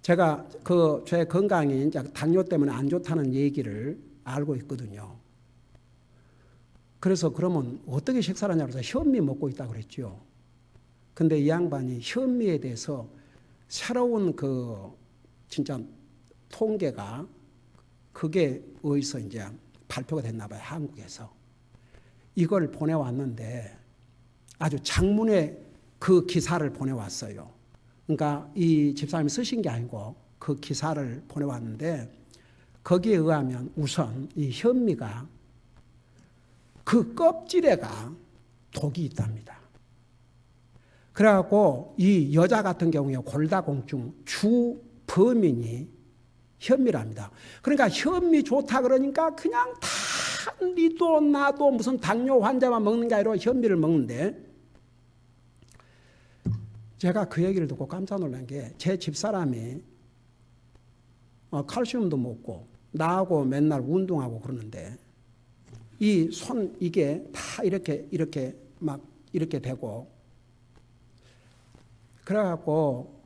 제가 제 건강이 이제 당뇨 때문에 안 좋다는 얘기를 알고 있거든요. 그래서 그러면 어떻게 식사를 하냐고 해서 현미 먹고 있다고 그랬죠. 근데 이 양반이 현미에 대해서 새로운 진짜 통계가 그게 어디서 이제 발표가 됐나 봐요. 한국에서. 이걸 보내왔는데 아주 장문의 그 기사를 보내왔어요. 그러니까 이 집사람이 쓰신 게 아니고 그 기사를 보내왔는데 거기에 의하면 우선 이 현미가 그 껍질에가 독이 있답니다. 그래갖고 이 여자 같은 경우에 골다공증 주 범인이 현미랍니다. 그러니까 현미 좋다 그러니까 그냥 다 니도 나도 무슨 당뇨 환자만 먹는 게 아니라 현미를 먹는데 제가 그 얘기를 듣고 깜짝 놀란 게 제 집사람이 칼슘도 먹고 나하고 맨날 운동하고 그러는데 이 손 이게 다 이렇게 막 이렇게 되고 그래갖고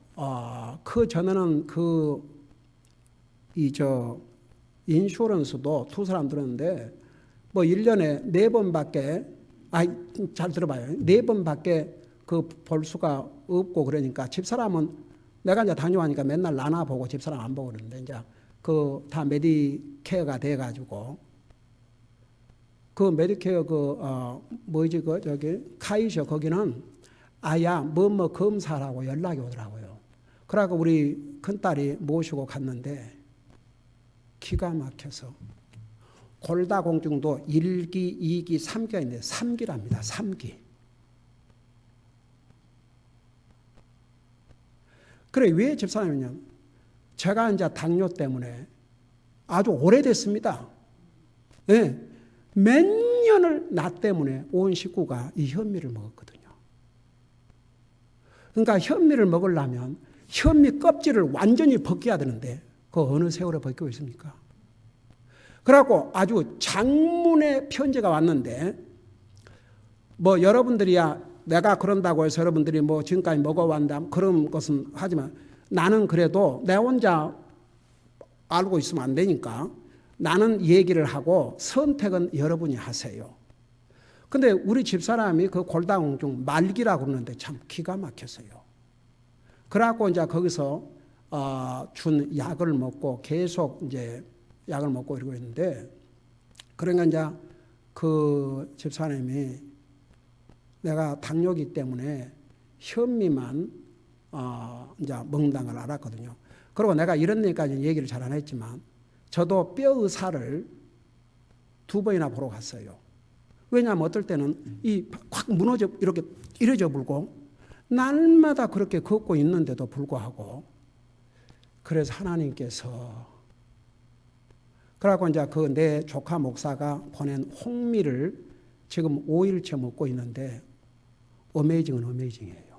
그 전에는 인슈런스도 두 사람 들었는데 뭐 1년에 4번밖에 잘 들어봐요. 4번밖에 볼 수가 없고 그러니까 집사람은 내가 이제 당뇨하니까 맨날 나나 보고 집사람 안 보고 그러는데 이제 다 메디케어가 돼 가지고 그 메디케어 뭐지 저기 카이셔 거기는 아야 뭐 검사라고 연락이 오더라고요. 그래갖고 우리 큰딸이 모시고 갔는데 기가 막혀서 골다공증도 1기, 2기, 3기가 있는데 3기랍니다. 3기. 그래 왜 집사람이냐? 제가 이제 당뇨 때문에 아주 오래됐습니다. 네, 몇 년을 나 때문에 온 식구가 이 현미를 먹었거든요. 그러니까 현미를 먹으려면 현미 껍질을 완전히 벗겨야 되는데 그 어느 세월에 벗기고 있습니까? 그래갖고 아주 장문의 편지가 왔는데 뭐 여러분들이야 내가 그런다고 해서 여러분들이 뭐 지금까지 먹어왔다 그런 것은 하지만 나는 그래도 내 혼자 알고 있으면 안 되니까 나는 얘기를 하고 선택은 여러분이 하세요. 근데 우리 집사람이 그 골다공증 말기라고 그러는데 참 기가 막혔어요. 그래갖고 이제 거기서 준 약을 먹고 계속 이제 약을 먹고 이러고 있는데 그러니까 이제 그 집사람이 내가 당뇨기 때문에 현미만 이제 먹는다는 걸 알았거든요. 그리고 내가 이런 얘기까지 얘기를 잘 안 했지만 저도 뼈 의사를 2번이나 보러 갔어요. 왜냐하면 어떨 때는 확 무너져 이렇게 이래져 불고 날마다 그렇게 걷고 있는데도 불구하고 그래서 하나님께서 그래갖고 이제 내 조카 목사가 보낸 홍미를 지금 5일째 먹고 있는데 어메이징은 어메이징이에요.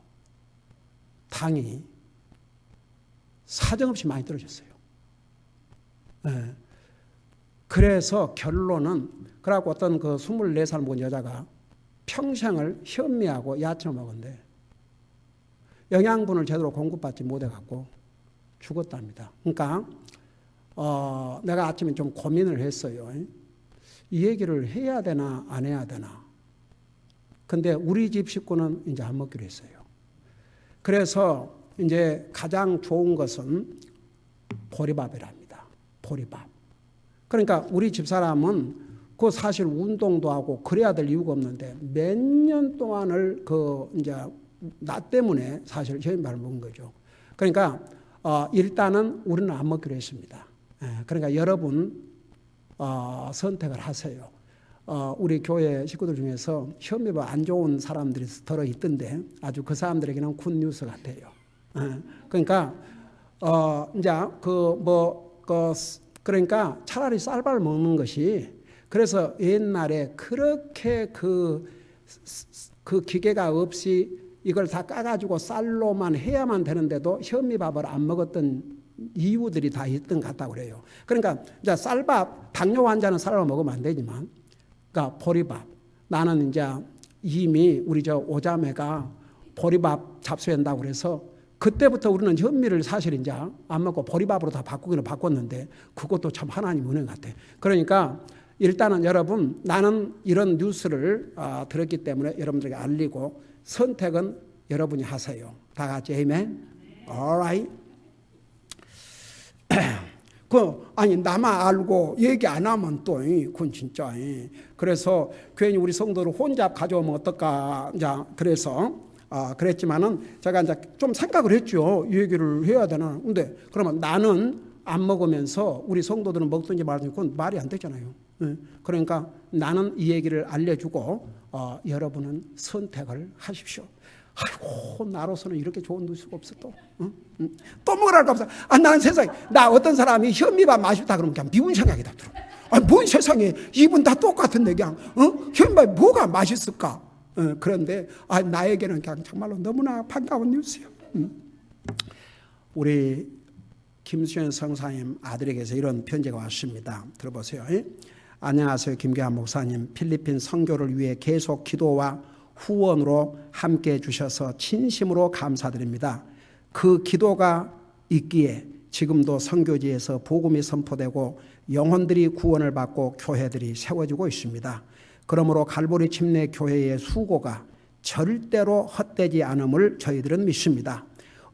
당이 사정없이 많이 떨어졌어요. 네. 그래서 결론은 그래갖고 어떤 24살 먹은 여자가 평생을 현미하고 야채 먹었는데 영양분을 제대로 공급받지 못해갖고 죽었답니다. 그러니까 내가 아침에 좀 고민을 했어요. 이 얘기를 해야 되나 안 해야 되나. 근데 우리 집 식구는 이제 안 먹기로 했어요. 그래서 이제 가장 좋은 것은 보리밥이랍니다. 보리밥. 그러니까 우리 집사람은 사실 운동도 하고 그래야 될 이유가 없는데 몇 년 동안을 이제 나 때문에 사실 현미밥을 먹은 거죠. 그러니까 일단은 우리는 안 먹기로 했습니다. 그러니까 여러분 선택을 하세요. 우리 교회 식구들 중에서 현미밥 안 좋은 사람들이 들어 있던데 아주 그 사람들에게는 굿뉴스 같아요. 그러니까 이제 그러니까 차라리 쌀밥을 먹는 것이 그래서 옛날에 그렇게 그 기계가 없이 이걸 다 까가지고 쌀로만 해야만 되는데도 현미밥을 안 먹었던 이유들이 다 있던 것 같다고 그래요. 그러니까 이제 쌀밥, 당뇨 환자는 쌀밥 먹으면 안 되지만, 그러니까 보리밥. 나는 이제 이미 우리 오자매가 보리밥 잡수한다고 그래서 그때부터 우리는 현미를 사실 이제 안 먹고 보리밥으로 다 바꾸기는 바꿨는데 그것도 참 하나님 은혜 같아. 그러니까 일단은 여러분, 나는 이런 뉴스를 들었기 때문에 여러분들에게 알리고 선택은 여러분이 하세요. 다 같이 아멘. alright. 아니 나만 알고 얘기 안 하면 또 그건 진짜. 그래서 괜히 우리 성도를 혼잡 가져오면 어떨까. 이제 그래서 그랬지만은 제가 이제 좀 생각을 했죠. 이 얘기를 해야 되나. 근데 그러면 나는 안 먹으면서 우리 성도들은 먹든지 말든지 그건 말이 안 되잖아요. 그러니까 나는 이 얘기를 알려주고 여러분은 선택을 하십시오. 아이고, 나로서는 이렇게 좋은 뉴스가 없어 또. 또 먹으라고 없어. 나는 세상에, 나 어떤 사람이 현미밥 맛있다 그러면 그냥 미운 생각이 다 들어. 뭔 세상에 이분 다 똑같은데 그냥 현미밥이 뭐가 맛있을까? 그런데 나에게는 그냥 정말로 너무나 반가운 뉴스예요. 우리 김수현 성사님 아들에게서 이런 편지가 왔습니다. 들어보세요. 안녕하세요, 김계환 목사님. 필리핀 선교를 위해 계속 기도와 후원으로 함께 해주셔서 진심으로 감사드립니다. 그 기도가 있기에 지금도 선교지에서 복음이 선포되고 영혼들이 구원을 받고 교회들이 세워지고 있습니다. 그러므로 갈보리 침례 교회의 수고가 절대로 헛되지 않음을 저희들은 믿습니다.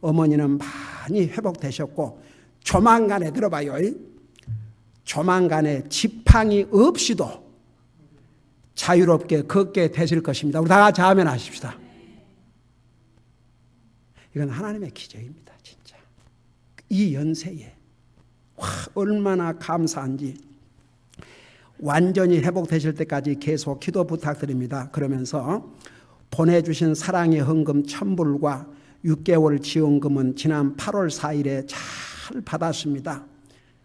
어머니는 많이 회복되셨고 조만간에 들어봐요. 조만간에 지팡이 없이도 자유롭게 걷게 되실 것입니다. 우리 다 같이 아멘 하십시다. 이건 하나님의 기적입니다. 진짜 이 연세에 얼마나 감사한지. 완전히 회복되실 때까지 계속 기도 부탁드립니다. 그러면서 보내주신 사랑의 헌금 1,000불과 6개월 지원금은 지난 8월 4일에 잘 받았습니다.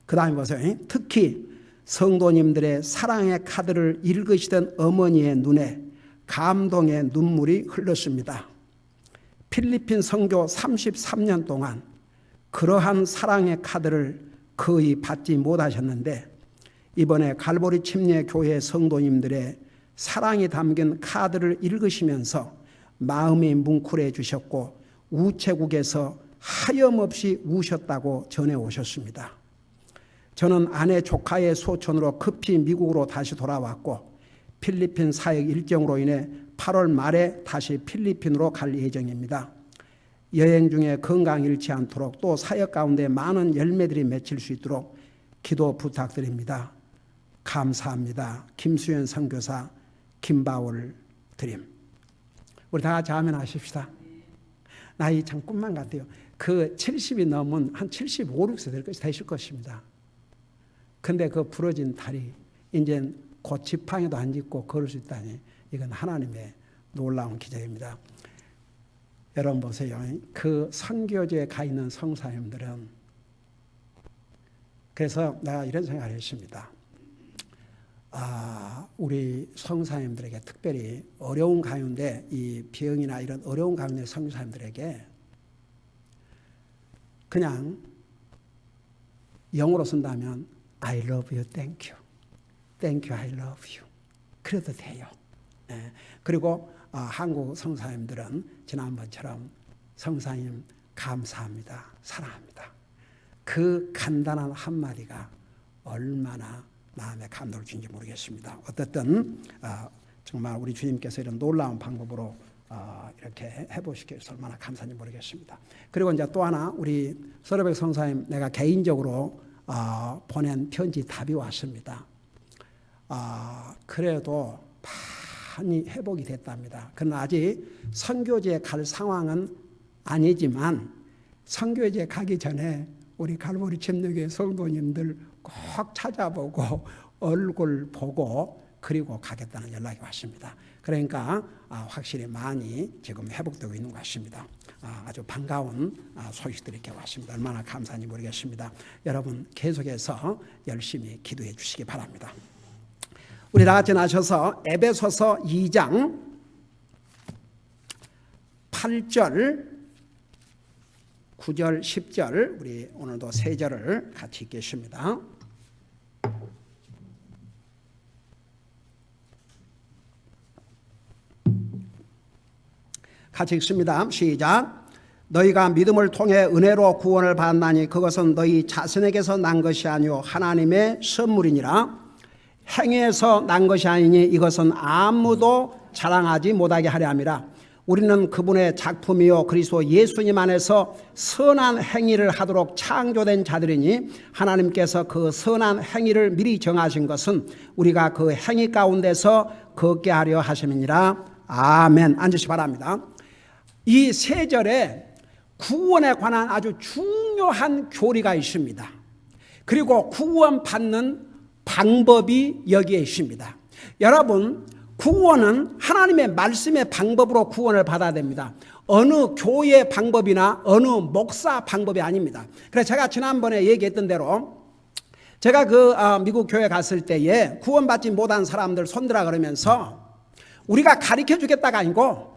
그 다음에 보세요. 특히 성도님들의 사랑의 카드를 읽으시던 어머니의 눈에 감동의 눈물이 흘렀습니다. 필리핀 선교 33년 동안 그러한 사랑의 카드를 거의 받지 못하셨는데 이번에 갈보리 침례 교회 성도님들의 사랑이 담긴 카드를 읽으시면서 마음이 뭉클해지셨고 우체국에서 하염없이 우셨다고 전해오셨습니다. 저는 아내 조카의 소천으로 급히 미국으로 다시 돌아왔고 필리핀 사역 일정으로 인해 8월 말에 다시 필리핀으로 갈 예정입니다. 여행 중에 건강 잃지 않도록 또 사역 가운데 많은 열매들이 맺힐 수 있도록 기도 부탁드립니다. 감사합니다. 김수현 선교사, 김바울 드림. 우리 다 같이 아멘 하십시다. 나이 참 꿈만 같아요. 그 70이 넘은 한 75, 6세 되실 것입니다. 근데 그 부러진 다리 이제 곧 지팡이도 안 짚고 걸을 수 있다니 이건 하나님의 놀라운 기적입니다. 여러분 보세요. 그 선교지에 가 있는 성사님들은 그래서 내가 이런 생각을 했습니다. 우리 성사님들에게 특별히 어려운 가운데 이 병이나 이런 어려운 가운데 성사님들에게 그냥 영어로 쓴다면 I love you, thank you. Thank you, I love you. 그래도 돼요. 네. 그리고 한국 성사님들은 지난번처럼 성사님 감사합니다, 사랑합니다. 그 간단한 한마디가 얼마나 마음에 감동을 주는지 모르겠습니다. 어쨌든 정말 우리 주님께서 이런 놀라운 방법으로 이렇게 해보시기 위해서 얼마나 감사한지 모르겠습니다. 그리고 이제 또 하나 우리 서르백 성사님 내가 개인적으로 보낸 편지 답이 왔습니다. 그래도 많이 회복이 됐답니다. 그러나 아직 선교지에 갈 상황은 아니지만 선교지에 가기 전에 우리 갈보리 침례교회 성도님들 꼭 찾아보고 얼굴 보고 그리고 가겠다는 연락이 왔습니다. 그러니까 확실히 많이 지금 회복되고 있는 것 같습니다. 아주 반가운 소식들이 이렇게 왔습니다. 얼마나 감사한지 모르겠습니다. 여러분 계속해서 열심히 기도해 주시기 바랍니다. 우리 다 같이 나셔서 에베소서 2장 8절 9절 10절 우리 오늘도 세 절을 같이 읽겠습니다. 같이 읽습니다. 시작. 너희가 믿음을 통해 은혜로 구원을 받았나니 그것은 너희 자신에게서 난 것이 아니요 하나님의 선물이니라. 행위에서 난 것이 아니니 이것은 아무도 자랑하지 못하게 하려 함이라. 우리는 그분의 작품이요 그리스도 예수님 안에서 선한 행위를 하도록 창조된 자들이니 하나님께서 그 선한 행위를 미리 정하신 것은 우리가 그 행위 가운데서 걷게 하려 하심이니라. 아멘. 앉으시 바랍니다. 이 세 절에 구원에 관한 아주 중요한 교리가 있습니다. 그리고 구원받는 방법이 여기에 있습니다. 여러분, 구원은 하나님의 말씀의 방법으로 구원을 받아야 됩니다. 어느 교회 방법이나 어느 목사 방법이 아닙니다. 그래서 제가 지난번에 얘기했던 대로 제가 미국 교회 갔을 때에 구원받지 못한 사람들 손들어 그러면서 우리가 가르쳐 주겠다가 아니고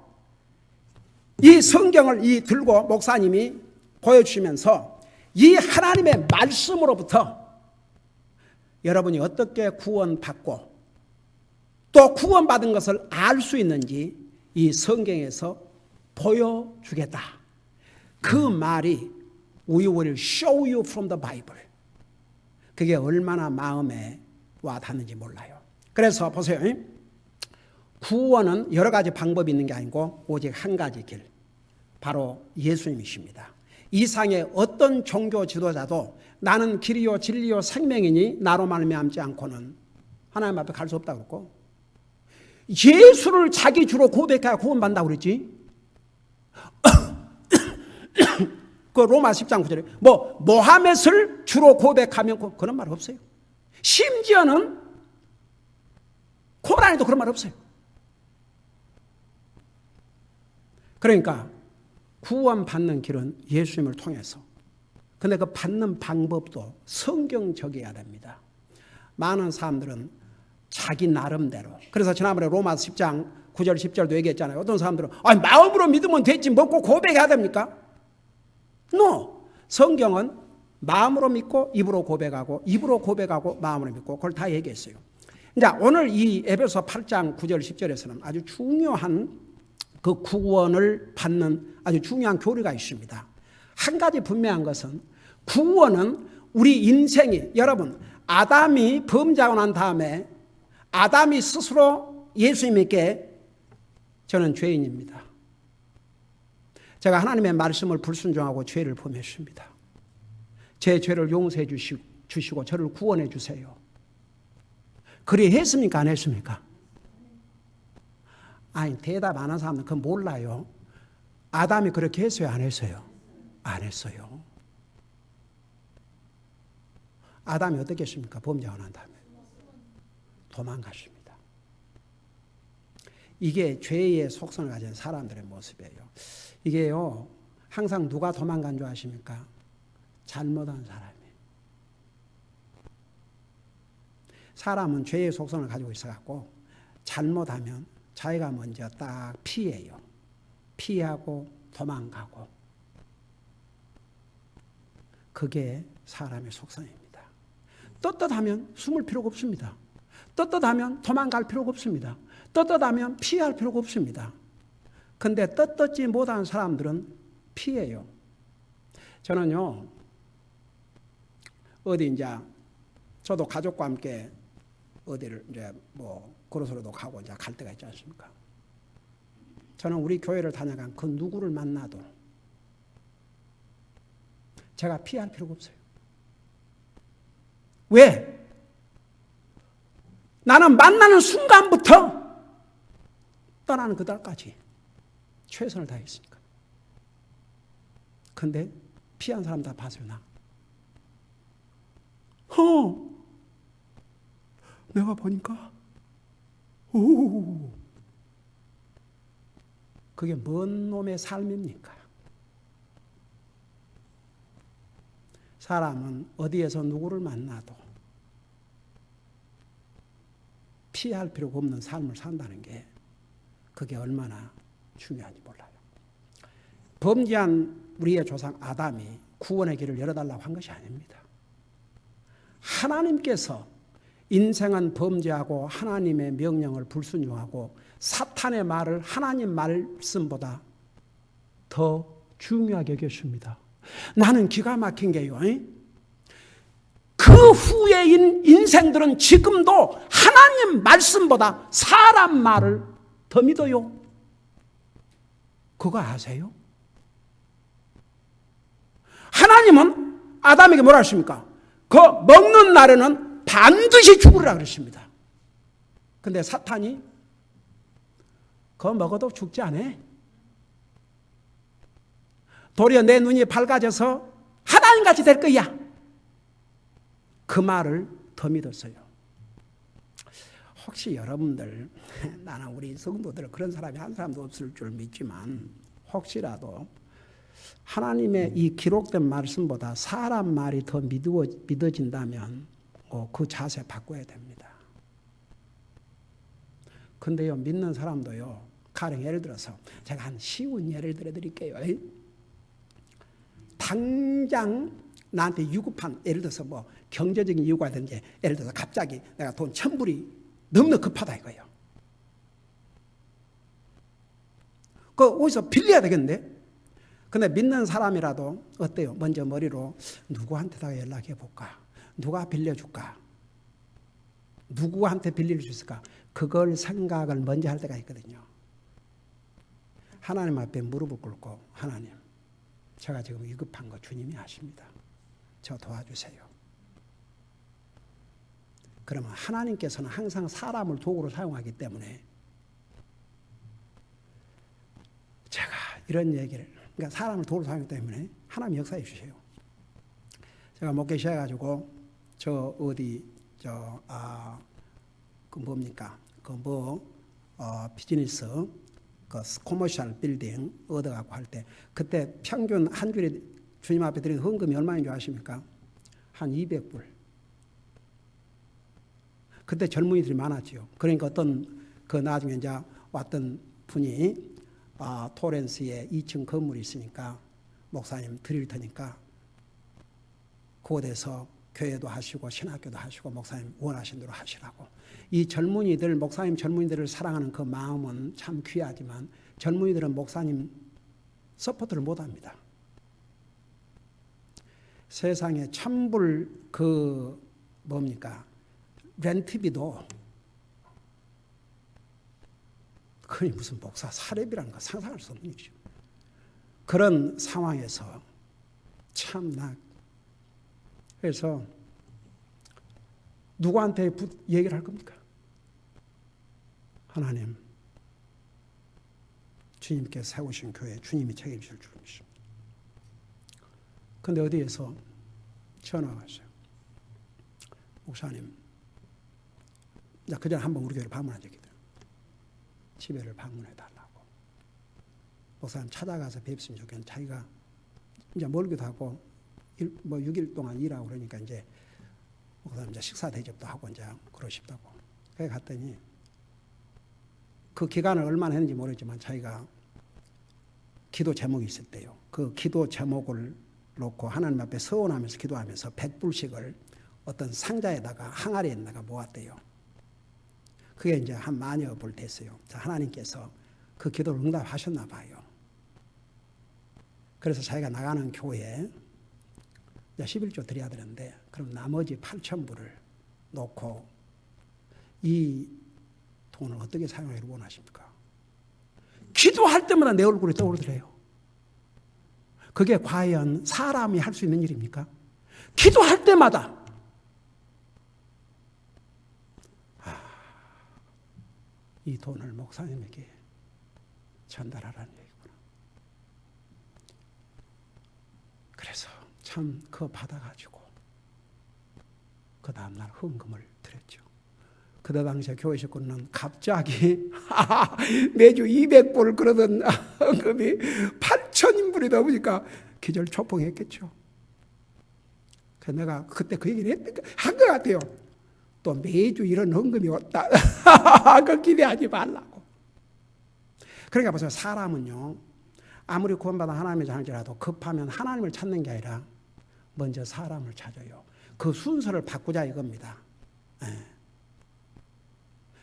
이 성경을 들고 목사님이 보여주시면서 이 하나님의 말씀으로부터 여러분이 어떻게 구원받고 또 구원받은 것을 알 수 있는지 이 성경에서 보여주겠다. 그 말이 We will show you from the Bible. 그게 얼마나 마음에 와 닿는지 몰라요. 그래서 보세요. 구원은 여러 가지 방법이 있는 게 아니고 오직 한 가지 길. 바로 예수님이십니다. 이상의 어떤 종교 지도자도 나는 길이요 진리요 생명이니 나로 말미암지 않고는 하나님 앞에 갈 수 없다고 그랬고 예수를 자기 주로 고백해야 구원받는다고 그랬지. 그 로마 10장 9절에 모하мет을 주로 고백하면 그런 말 없어요. 심지어는 코란에도 그런 말 없어요. 그러니까 구원받는 길은 예수님을 통해서. 근데 그 받는 방법도 성경적이어야 됩니다. 많은 사람들은 자기 나름대로. 그래서 지난번에 로마 10장 9절 10절도 얘기했잖아요. 어떤 사람들은 마음으로 믿으면 됐지 먹고 고백해야 됩니까? No. 성경은 마음으로 믿고 입으로 고백하고 입으로 고백하고 마음으로 믿고 그걸 다 얘기했어요. 자, 오늘 이 에베소 8장 9절 10절에서는 아주 중요한 그 구원을 받는 아주 중요한 교리가 있습니다. 한 가지 분명한 것은 구원은 우리 인생이 여러분 아담이 범죄하고 난 다음에 아담이 스스로 예수님께 저는 죄인입니다. 제가 하나님의 말씀을 불순종하고 죄를 범했습니다. 제 죄를 용서해 주시고 저를 구원해 주세요. 그리 했습니까? 안 했습니까? 아니 대답 안 한 사람은 그건 몰라요. 아담이 그렇게 했어요? 안 했어요? 안 했어요. 아담이 어떻게 했습니까? 범죄하고 난 다음에 도망갔습니다. 이게 죄의 속성을 가진 사람들의 모습이에요. 이게요 항상 누가 도망간 줄 아십니까? 잘못한 사람이. 사람은 죄의 속성을 가지고 있어갖고 잘못하면 자기가 먼저 딱 피해요. 피하고 도망가고. 그게 사람의 속성입니다. 떳떳하면 숨을 필요가 없습니다. 떳떳하면 도망갈 필요가 없습니다. 떳떳하면 피할 필요가 없습니다. 근데 떳떳지 못한 사람들은 피해요. 저는요, 저도 가족과 함께 어디를 그곳으로도 가고 갈 때가 있지 않습니까? 저는 우리 교회를 다녀간 그 누구를 만나도 제가 피할 필요가 없어요. 왜? 나는 만나는 순간부터 떠나는 그날까지 최선을 다했으니까. 근데 피한 사람 다 봤어요, 나. 내가 보니까, 그게 뭔 놈의 삶입니까? 사람은 어디에서 누구를 만나도 피할 필요가 없는 삶을 산다는 게 그게 얼마나 중요한지 몰라요. 범죄한 우리의 조상 아담이 구원의 길을 열어달라고 한 것이 아닙니다. 하나님께서 인생은 범죄하고 하나님의 명령을 불순종하고 사탄의 말을 하나님 말씀보다 더 중요하게 여겼습니다. 나는 기가 막힌 게요. 그 후의 인생들은 지금도 하나님 말씀보다 사람 말을 더 믿어요. 그거 아세요? 하나님은 아담에게 뭐라 하십니까? 그 먹는 날에는 반드시 죽으리라 그러십니다. 근데 사탄이 그거 먹어도 죽지 않아. 도리어 내 눈이 밝아져서 하나님같이 될 거야. 그 말을 더 믿었어요. 혹시 여러분들, 나는 우리 성도들 그런 사람이 한 사람도 없을 줄 믿지만 혹시라도 하나님의 이 기록된 말씀보다 사람 말이 더 믿어진다면 그 자세 바꿔야 됩니다. 근데요, 믿는 사람도요, 가령 예를 들어서 제가 한 쉬운 예를 들어드릴게요. 당장 나한테 유급한, 예를 들어서 뭐 경제적인 이유가 되는지, 예를 들어서 갑자기 내가 돈 1,000불이 너무나 급하다 이거예요. 그 어디서 빌려야 되겠는데? 근데 믿는 사람이라도 어때요? 먼저 머리로 누구한테다가 연락해 볼까? 누가 빌려줄까? 누구한테 빌릴 수 있을까? 그걸 생각을 먼저 할 때가 있거든요. 하나님 앞에 무릎을 꿇고, 하나님, 제가 지금 위급한 거 주님이 아십니다. 저 도와주세요. 그러면 하나님께서는 항상 사람을 도구로 사용하기 때문에 제가 이런 얘기를, 그러니까 사람을 도구로 사용하기 때문에 하나님 역사해 주세요. 제가 목회 시작해가지고 저 어디 그 뭡니까? 비즈니스 코머셜 빌딩 얻어갖고 할 때 그때 평균 한 주일에 주님 앞에 드린 헌금이 얼마인 줄 아십니까? 한 200불. 그때 젊은이들이 많았지요. 그러니까 그 나중에 이제 왔던 분이 토렌스에 2층 건물이 있으니까 목사님 드릴 테니까 그곳에서 교회도 하시고 신학교도 하시고 목사님 원하신 대로 하시라고. 이 젊은이들, 목사님 젊은이들을 사랑하는 그 마음은 참 귀하지만 젊은이들은 목사님 서포트를 못합니다. 세상에 1,000불 렌트비도 그게 무슨 목사 사례비라는 거 상상할 수 없는 일이죠. 그런 상황에서 참나. 그래서 누구한테 얘기를 할 겁니까? 하나님, 주님께서 세우신 교회 주님이 책임질 줄 믿습니다. 그런데 어디에서 전화가 왔어요. 목사님, 그전에 한번 우리 교회를 방문한 적이 있어요. 집에를 방문해 달라고. 목사님 찾아가서 뵙으면 좋겠는데 자기가 이제 멀기도 하고 6일 동안 일하고 그러니까 이제 목사님 이제 식사 대접도 하고 이제 그러시다고. 그래 갔더니 그 기간을 얼마나 했는지 모르겠지만 자기가 기도 제목이 있을 때요. 그 기도 제목을 놓고 하나님 앞에 서원하면서 기도하면서 100불씩을 어떤 상자에다가 항아리에다가 모았대요. 그게 이제 한 만여 불 됐어요. 자, 하나님께서 그 기도를 응답하셨나 봐요. 그래서 자기가 나가는 교회에 11조 드려야 되는데 그럼 나머지 8,000불을 놓고 이 돈을 어떻게 사용하기를 원하십니까? 기도할 때마다 내 얼굴이 떠오르더래요. 그게 과연 사람이 할 수 있는 일입니까? 기도할 때마다 이 돈을 목사님에게 전달하라는 얘기구나. 그래서 참 그거 받아가지고 그 다음날 헌금을 드렸죠. 그때 당시에 교회 식구는 갑자기 매주 200불 그러던 헌금이 8,000인분이 넘으니까 기절초풍했겠죠. 그래서 내가 그때 그 얘기를 한 것 같아요. 또 매주 이런 헌금이 왔다. 그 기대하지 말라고. 그러니까 보세요. 사람은요. 아무리 구원받아 하나님의 자녀라도 급하면 하나님을 찾는 게 아니라 먼저 사람을 찾아요. 그 순서를 바꾸자 이겁니다. 네.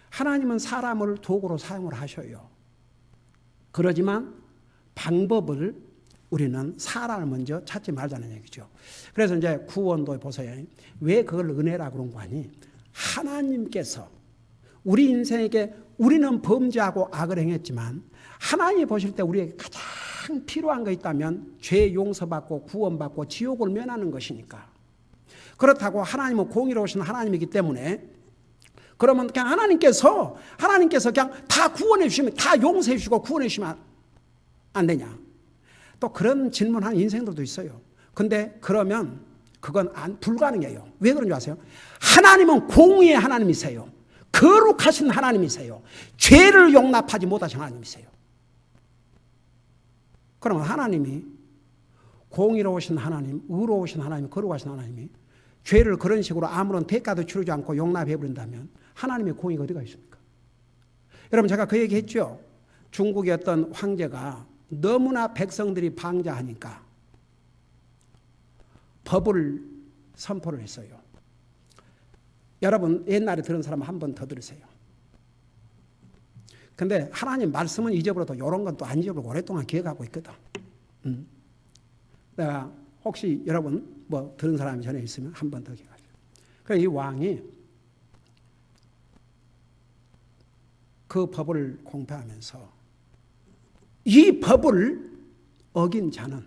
하나님은 사람을 도구로 사용을 하셔요. 그러지만 방법을 우리는 사람을 먼저 찾지 말자는 얘기죠. 그래서 이제 구원도 보세요. 왜 그걸 은혜라고 그런 거 아니? 하나님께서 우리 인생에게 우리는 범죄하고 악을 행했지만 하나님이 보실 때 우리에게 가장 필요한 거 있다면 죄 용서받고 구원받고 지옥을 면하는 것이니까. 그렇다고 하나님은 공의로우신 하나님이기 때문에 그러면 그냥 하나님께서 그냥 다 구원해 주시면 다 용서해 주시고 구원해 주시면 안 되냐? 또 그런 질문하는 인생들도 있어요. 근데 그러면 그건 불가능해요. 왜 그런 줄 아세요? 하나님은 공의의 하나님이세요. 거룩하신 하나님이세요. 죄를 용납하지 못하신 하나님이세요. 그러면 하나님이 공의로우신 하나님, 의로우신 하나님, 거룩하신 하나님이 죄를 그런 식으로 아무런 대가도 치르지 않고 용납해버린다면 하나님의 공의가 어디가 있습니까? 여러분 제가 그 얘기 했죠. 중국의 어떤 황제가 너무나 백성들이 방자하니까 법을 선포를 했어요. 여러분 옛날에 들은 사람 한 번 더 들으세요. 근데 하나님 말씀은 잊어버려도 이런 건 또 안 잊어버리고 오랫동안 기억하고 있거든. 내가 혹시 여러분 뭐 들은 사람이 전에 있으면 한 번 더 기억하세요. 그래서 이 왕이 그 법을 공표하면서 이 법을 어긴 자는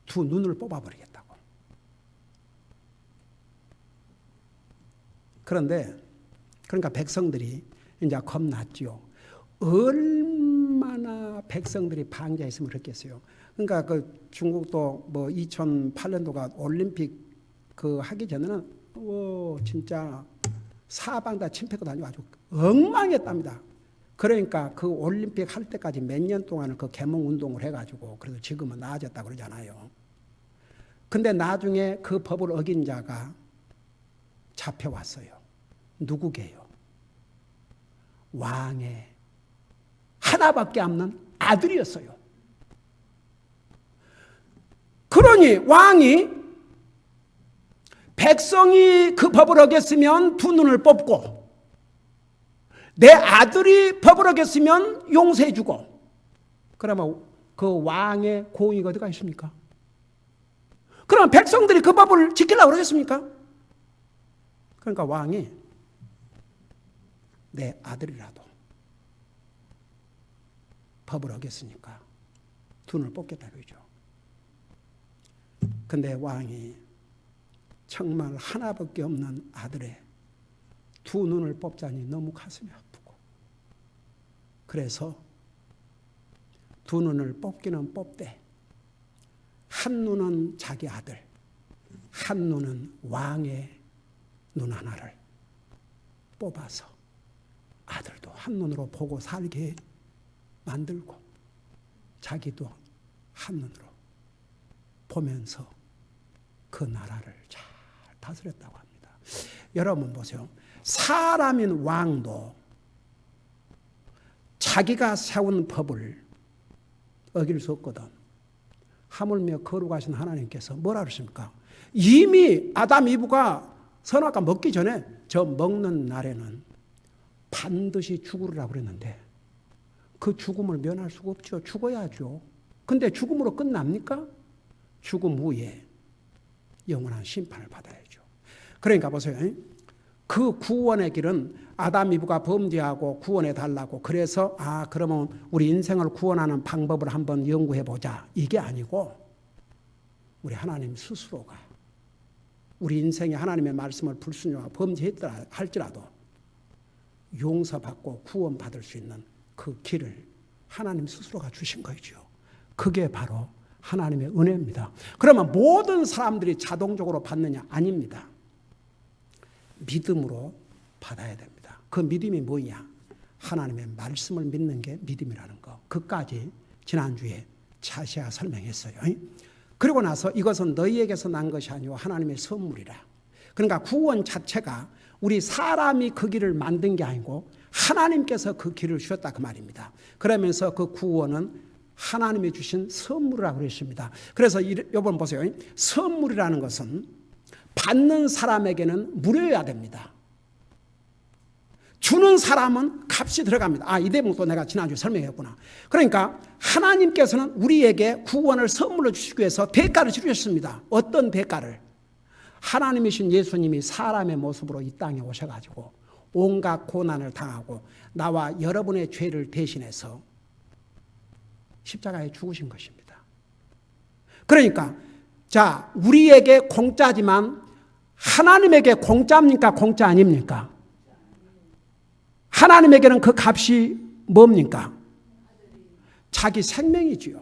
두 눈을 뽑아버리겠다고. 그러니까 백성들이 이제 겁났죠. 얼마나 백성들이 방자했으면 그랬겠어요. 그러니까 그 중국도 뭐 2008년도가 올림픽 그 하기 전에는 진짜 사방 다 침패고 다니고 아주 엉망이었답니다. 그러니까 그 올림픽 할 때까지 몇 년 동안을 그 계몽 운동을 해가지고 그래도 지금은 나아졌다 그러잖아요. 근데 나중에 그 법을 어긴 자가 잡혀왔어요. 누구게요? 왕의 하나밖에 없는 아들이었어요. 그러니 왕이 백성이 그 법을 어겼으면 두 눈을 뽑고 내 아들이 법을 어겼으면 용서해 주고 그러면 그 왕의 공의가 어디가 있습니까? 그러면 백성들이 그 법을 지키려고 그러겠습니까? 그러니까 왕이 내 아들이라도 법을 어겼으니까 두 눈을 뽑겠다 그러죠. 근데 왕이 정말 하나밖에 없는 아들의 두 눈을 뽑자니 너무 가슴이 아프고 그래서 두 눈을 뽑기는 뽑되 한 눈은 자기 아들, 한 눈은 왕의 눈 하나를 뽑아서 아들도 한 눈으로 보고 살게 만들고 자기도 한 눈으로 보면서 그 나라를 잘 다스렸다고 합니다. 여러분 보세요. 사람인 왕도 자기가 세운 법을 어길 수 없거든. 하물며 거룩하신 하나님께서 뭐라 그러십니까? 이미 아담 이브가 선악과 먹기 전에 저 먹는 날에는 반드시 죽으리라고 그랬는데 그 죽음을 면할 수가 없죠. 죽어야죠. 근데 죽음으로 끝납니까? 죽음 후에 영원한 심판을 받아야죠. 그러니까 보세요. 그 구원의 길은 아담 이브가 범죄하고 구원해 달라고 그래서 그러면 우리 인생을 구원하는 방법을 한번 연구해 보자. 이게 아니고 우리 하나님 스스로가 우리 인생에 하나님의 말씀을 불순종하고 범죄했다 할지라도 용서받고 구원받을 수 있는 그 길을 하나님 스스로가 주신 거죠. 그게 바로 하나님의 은혜입니다. 그러면 모든 사람들이 자동적으로 받느냐? 아닙니다. 믿음으로 받아야 됩니다. 그 믿음이 뭐냐? 하나님의 말씀을 믿는 게 믿음이라는 거. 그까지 지난주에 자세히 설명했어요. 그리고 나서 이것은 너희에게서 난 것이 아니고 하나님의 선물이라. 그러니까 구원 자체가 우리 사람이 그 길을 만든 게 아니고 하나님께서 그 길을 주셨다 그 말입니다. 그러면서 그 구원은 하나님이 주신 선물이라고 그랬습니다. 그래서 이번 보세요. 선물이라는 것은 받는 사람에게는 무료여야 됩니다. 주는 사람은 값이 들어갑니다. 이 대목도 내가 지난주에 설명했구나. 그러니까 하나님께서는 우리에게 구원을 선물로 주시기 위해서 대가를 치르셨습니다. 어떤 대가를? 하나님이신 예수님이 사람의 모습으로 이 땅에 오셔가지고 온갖 고난을 당하고 나와 여러분의 죄를 대신해서 십자가에 죽으신 것입니다. 그러니까 자, 우리에게 공짜지만 하나님에게 공짜입니까? 공짜 아닙니까? 하나님에게는 그 값이 뭡니까? 자기 생명이지요.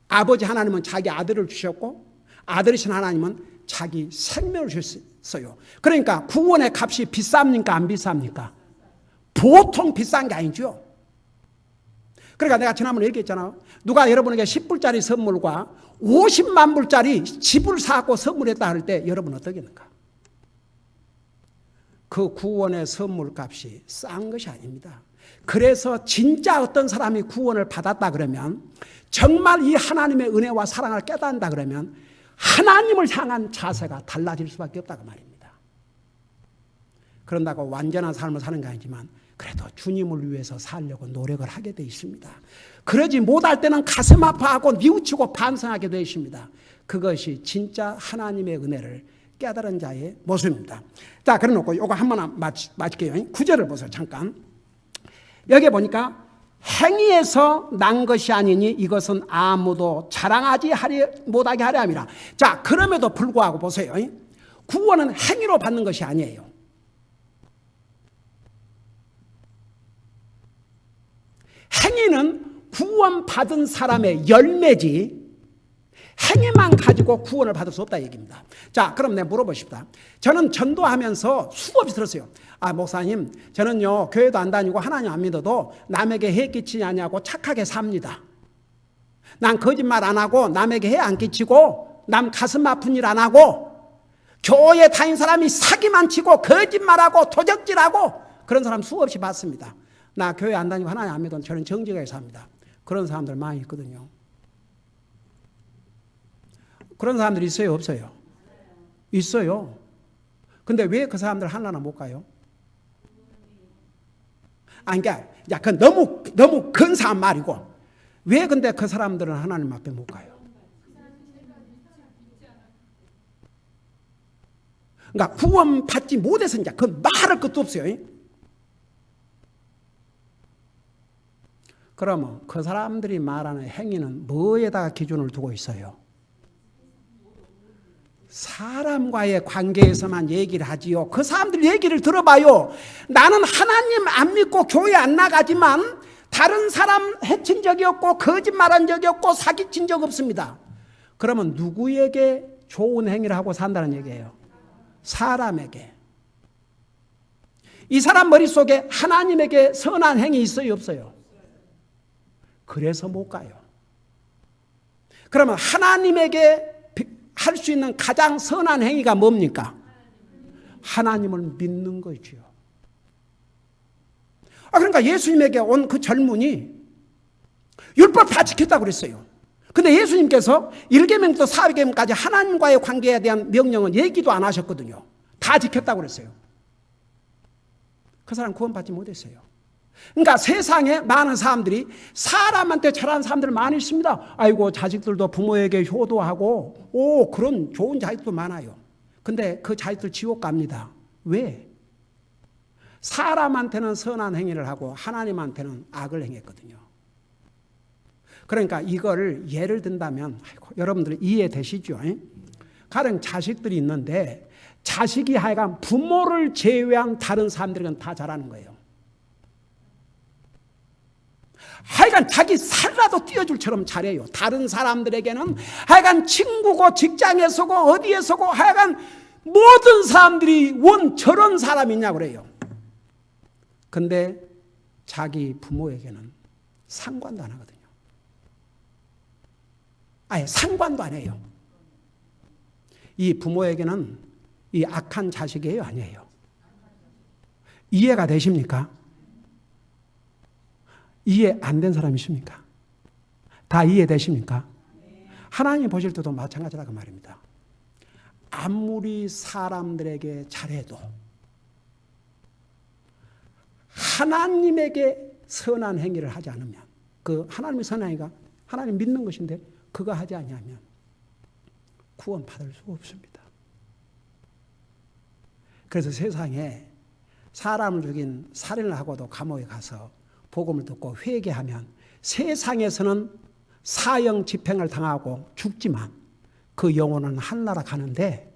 아버지 하나님은 자기 아들을 주셨고 아들이신 하나님은 자기 생명을 주셨어요. 그러니까 구원의 값이 비쌉니까? 안 비쌉니까? 보통 비싼 게 아니죠. 그러니까 내가 지난번에 얘기했잖아요. 누가 여러분에게 10불짜리 선물과 50만 불짜리 집을 사고 선물했다 할 때 여러분 어떻겠는가? 그 구원의 선물값이 싼 것이 아닙니다. 그래서 진짜 어떤 사람이 구원을 받았다 그러면 정말 이 하나님의 은혜와 사랑을 깨닫는다 그러면 하나님을 향한 자세가 달라질 수밖에 없다고 말입니다. 그런다고 완전한 삶을 사는 게 아니지만 그래도 주님을 위해서 살려고 노력을 하게 되어 있습니다. 그러지 못할 때는 가슴 아파하고 뉘우치고 반성하게 되어 있습니다. 그것이 진짜 하나님의 은혜를 깨달은 자의 모습입니다. 자, 그래 놓고 이거 한 번 맞을게요. 9절을 보세요. 잠깐. 여기 보니까 행위에서 난 것이 아니니 이것은 아무도 자랑하지 못하게 하려 함이라. 자, 그럼에도 불구하고 보세요. 구원은 행위로 받는 것이 아니에요. 행위는 구원받은 사람의 열매지 행위만 가지고 구원을 받을 수 없다 얘기입니다. 자, 그럼 내가 물어보십시다. 저는 전도하면서 수없이 들었어요. 목사님, 저는요 교회도 안 다니고 하나님 안 믿어도 남에게 해 끼치지 않냐고 착하게 삽니다. 난 거짓말 안 하고 남에게 해 안 끼치고 남 가슴 아픈 일 안 하고 교회 다닌 사람이 사기만 치고 거짓말하고 도적질하고 그런 사람 수없이 봤습니다. 나 교회 안 다니고 하나님 안 믿어도 저는 정직하게 삽니다. 그런 사람들 많이 있거든요. 그런 사람들이 있어요? 없어요? 있어요. 근데 왜 그 사람들 하나나 못 가요? 그러니까 그건 너무 근사한 말이고 왜 근데 그 사람들은 하나님 앞에 못 가요? 그러니까 구원 받지 못해서 이제 그 말할 것도 없어요. 그러면 그 사람들이 말하는 행위는 뭐에다가 기준을 두고 있어요? 사람과의 관계에서만 얘기를 하지요. 그 사람들 얘기를 들어봐요. 나는 하나님 안 믿고 교회 안 나가지만 다른 사람 해친 적이 없고 거짓말한 적이 없고 사기친 적 없습니다. 그러면 누구에게 좋은 행위를 하고 산다는 얘기예요? 사람에게. 이 사람 머릿속에 하나님에게 선한 행위 있어요? 없어요? 그래서 못 가요. 그러면 하나님에게 할 수 있는 가장 선한 행위가 뭡니까? 하나님을 믿는 거죠. 그러니까 예수님에게 온 그 젊은이 율법 다 지켰다고 그랬어요. 근데 예수님께서 1계명부터 4계명까지 하나님과의 관계에 대한 명령은 얘기도 안 하셨거든요. 다 지켰다고 그랬어요. 그 사람 구원받지 못했어요. 그러니까 세상에 많은 사람들이 사람한테 잘하는 사람들 많이 있습니다. 아이고 자식들도 부모에게 효도하고 그런 좋은 자식도 많아요. 근데 그 자식들 지옥 갑니다. 왜? 사람한테는 선한 행위를 하고 하나님한테는 악을 행했거든요. 그러니까 이걸 예를 든다면 여러분들 이해되시죠? 가령 자식들이 있는데 자식이 하여간 부모를 제외한 다른 사람들은 다 잘하는 거예요. 하여간 자기 살라도 띄워줄처럼 잘해요. 다른 사람들에게는 하여간 친구고 직장에서고 어디에서고 하여간 모든 사람들이 원 저런 사람이냐 그래요. 근데 자기 부모에게는 상관도 안 하거든요. 아예 상관도 안 해요. 이 부모에게는 이 악한 자식이에요? 아니에요? 이해가 되십니까? 이해 안 된 사람 있습니까? 다 이해되십니까? 하나님 보실 때도 마찬가지라고 말입니다. 아무리 사람들에게 잘해도 하나님에게 선한 행위를 하지 않으면, 그 하나님의 선한 행위가 하나님 믿는 것인데 그거 하지 아니하면 구원 받을 수 없습니다. 그래서 세상에 사람을 죽인 살인을 하고도 감옥에 가서 복음을 듣고 회개하면 세상에서는 사형 집행을 당하고 죽지만 그 영혼은 하늘나라 가는데,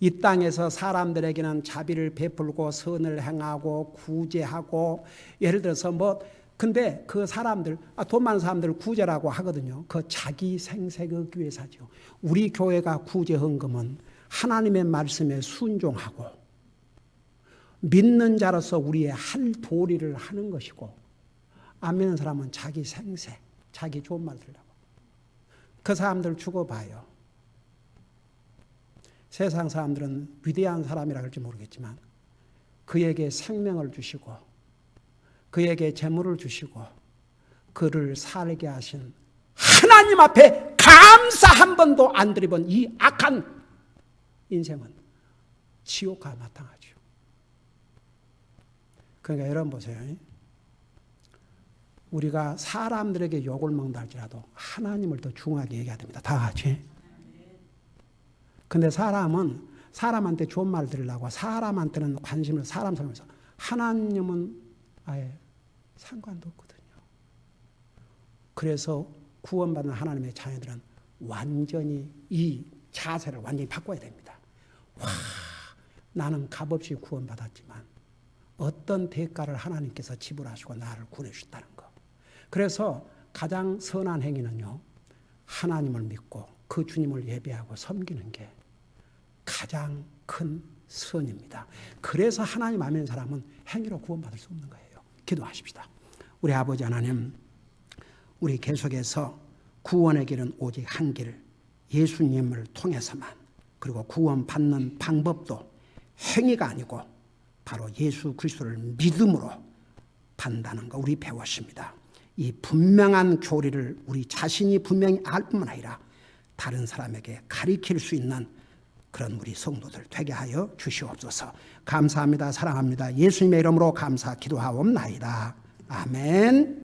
이 땅에서 사람들에게는 자비를 베풀고 선을 행하고 구제하고, 예를 들어서 근데 그 사람들, 돈 많은 사람들을 구제라고 하거든요. 그 자기 생색을 얻기 위해서죠. 우리 교회가 구제 헌금은 하나님의 말씀에 순종하고 믿는 자로서 우리의 할 도리를 하는 것이고, 안 믿는 사람은 자기 생색, 자기 좋은 말 들려고. 그 사람들 죽어봐요. 세상 사람들은 위대한 사람이라 할지 모르겠지만 그에게 생명을 주시고 그에게 재물을 주시고 그를 살게 하신 하나님 앞에 감사 한 번도 안 드려본 이 악한 인생은 지옥과 마땅하죠. 그러니까 여러분 보세요. 우리가 사람들에게 욕을 먹는다 할지라도 하나님을 더 중요하게 얘기해야 됩니다. 다 같이. 근데 사람은 사람한테 좋은 말 들으려고 사람한테는 관심을 사람 살면서 하나님은 아예 상관도 없거든요. 그래서 구원받는 하나님의 자녀들은 완전히 이 자세를 완전히 바꿔야 됩니다. 와, 나는 값없이 구원받았지만 어떤 대가를 하나님께서 지불하시고 나를 구원해주셨다는 거. 그래서 가장 선한 행위는요, 하나님을 믿고 그 주님을 예배하고 섬기는 게 가장 큰 선입니다. 그래서 하나님 안 믿는 사람은 행위로 구원받을 수 없는 거예요. 기도하십시다. 우리 아버지 하나님, 우리 계속해서 구원의 길은 오직 한 길, 예수님을 통해서만, 그리고 구원받는 방법도 행위가 아니고 바로 예수 그리스도를 믿음으로 받는다는 거 우리 배웠습니다. 이 분명한 교리를 우리 자신이 분명히 알 뿐만 아니라 다른 사람에게 가르칠 수 있는 그런 우리 성도들 되게 하여 주시옵소서. 감사합니다. 사랑합니다. 예수님의 이름으로 감사 기도하옵나이다. 아멘.